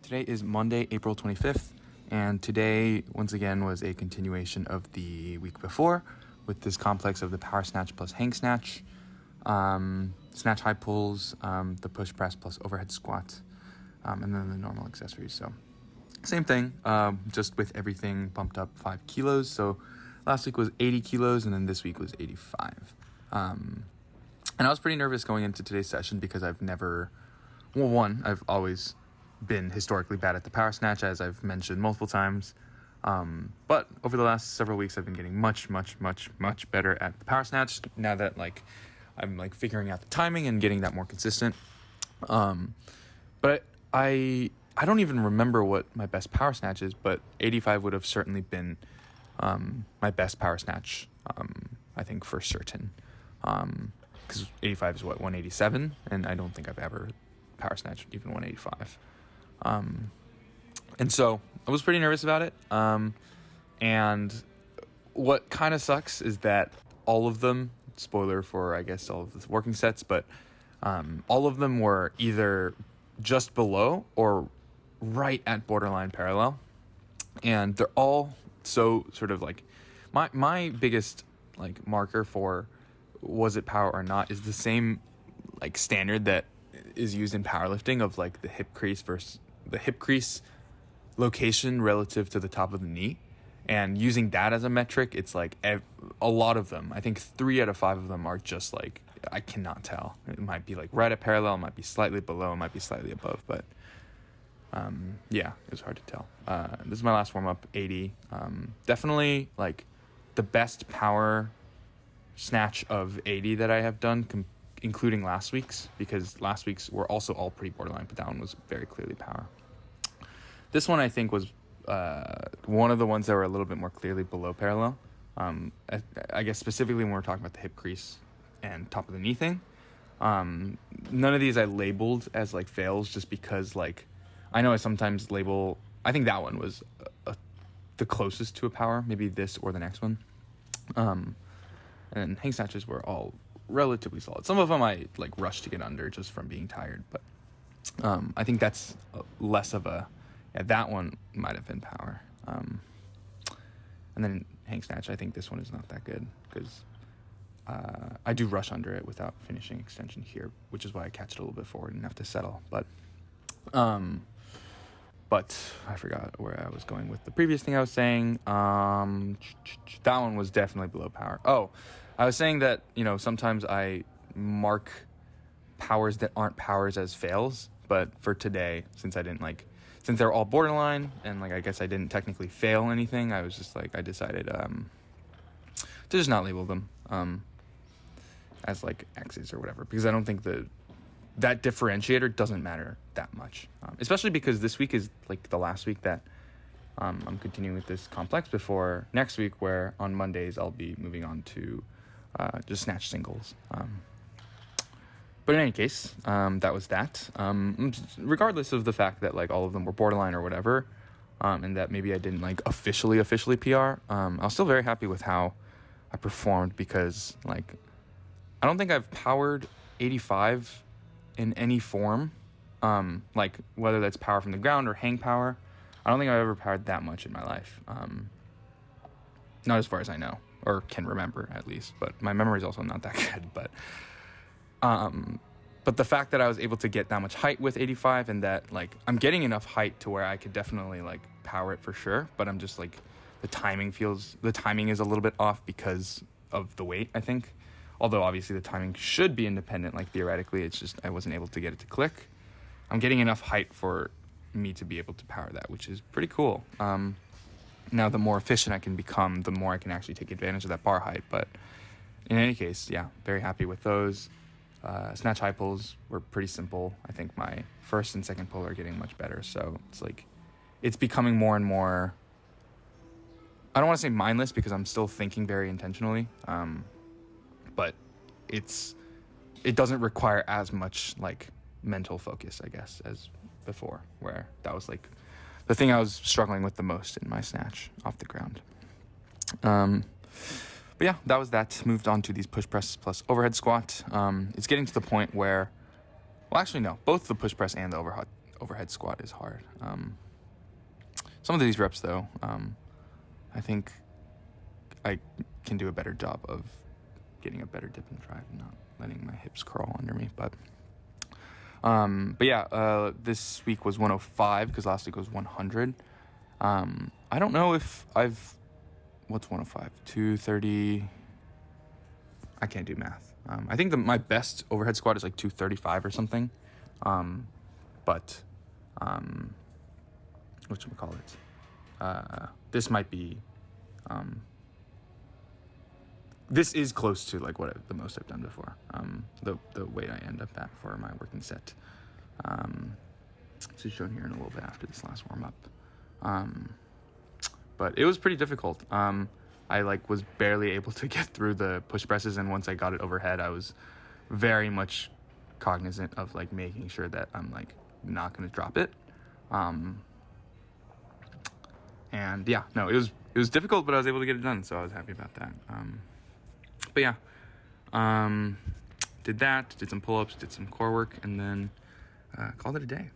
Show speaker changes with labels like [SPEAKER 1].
[SPEAKER 1] Today is Monday, April 25th, and today, once again, was a continuation of the week before with this complex of the power snatch plus hang snatch, snatch high pulls, the push press plus overhead squat, and then the normal accessories. So same thing, just with everything bumped up 5 kilos. So last week was 80 kilos, and then this week was 85. And I was pretty nervous going into today's session because I've always been historically bad at the power snatch, as I've mentioned multiple times. But over the last several weeks, I've been getting much better at the power snatch now that I'm figuring out the timing and getting that more consistent. But I don't even remember what my best power snatch is, but 85 would have certainly been my best power snatch, I think, for certain. Because 85 is 187, and I don't think I've ever power snatched even 185. And so I was pretty nervous about it. And what kind of sucks is that all of them, spoiler for, I guess, all of the working sets, but all of them were either just below or right at borderline parallel. And they're all so sort of my biggest marker for was it power or not is the same standard that is used in powerlifting of the hip crease versus the hip crease location relative to the top of the knee, and using that as a metric, it's a lot of them, I think 3 out of 5 of them are just I cannot tell. It might be right at parallel, it might be slightly below, it might be slightly above, but yeah, it was hard to tell. This is my last warm-up, 80. Definitely the best power snatch of 80 that I have done, including last week's, because last week's were also all pretty borderline, but that one was very clearly power. This one I think was one of the ones that were a little bit more clearly below parallel. I guess specifically when we're talking about the hip crease and top of the knee thing. None of these I labeled as fails, just because I know I sometimes label. I think that one was the closest to a power, maybe this or the next one. And hang snatches were all relatively solid. Some of them I rushed to get under just from being tired, but I think that's less of a that one might have been power. And then hang snatch, I think this one is not that good because I do rush under it without finishing extension here, which is why I catch it a little bit forward and have to settle. But I forgot where I was going with the previous thing I was saying. That one was definitely below power. Oh, I was saying that, sometimes I mark powers that aren't powers as fails. But for today, since since they're all borderline and I guess I didn't technically fail anything, I was just I decided to just not label them as X's or whatever, because I don't think that differentiator doesn't matter that much, especially because this week is the last week that I'm continuing with this complex before next week, where on Mondays I'll be moving on to just snatch singles. But in any case, that was that. Regardless of the fact that all of them were borderline or whatever, and that maybe I didn't officially PR, I was still very happy with how I performed, because I don't think I've powered 85 in any form, whether that's power from the ground or hang power. I don't think I've ever powered that much in my life. Not as far as I know, or can remember at least, but my memory is also not that good. But the fact that I was able to get that much height with 85, and that I'm getting enough height to where I could definitely power it for sure, but I'm just the timing is a little bit off because of the weight, I think. Although obviously the timing should be independent, theoretically, it's just I wasn't able to get it to click. I'm getting enough height for me to be able to power that, which is pretty cool. Now the more efficient I can become, the more I can actually take advantage of that bar height. But in any case, yeah, very happy with those. Snatch high pulls were pretty simple. I think my first and second pull are getting much better. So it's becoming more and more, I don't want to say mindless, because I'm still thinking very intentionally. But it doesn't require as much mental focus, I guess, as before, where that was the thing I was struggling with the most in my snatch off the ground. But yeah, that was that. Moved on to these push press plus overhead squat. It's getting to the point where, well, actually no, both the push press and the overhead squat is hard. Some of these reps, though, I think I can do a better job of getting a better dip and drive and not letting my hips crawl under me. But yeah, this week was 105 because last week was 100. I don't know if what's 105? 230. I can't do math. I think my best overhead squat is like 235 or something. But whatchamacallit? This might be, this is close to like the most I've done before. The weight I end up at for my working set. This is shown here in a little bit after this last warm up. But it was pretty difficult. I was barely able to get through the push presses, and once I got it overhead, I was very much cognizant of making sure that I'm not going to drop it. And yeah, no, it was difficult, but I was able to get it done, so I was happy about that. But yeah, did some pull-ups, did some core work, and then called it a day.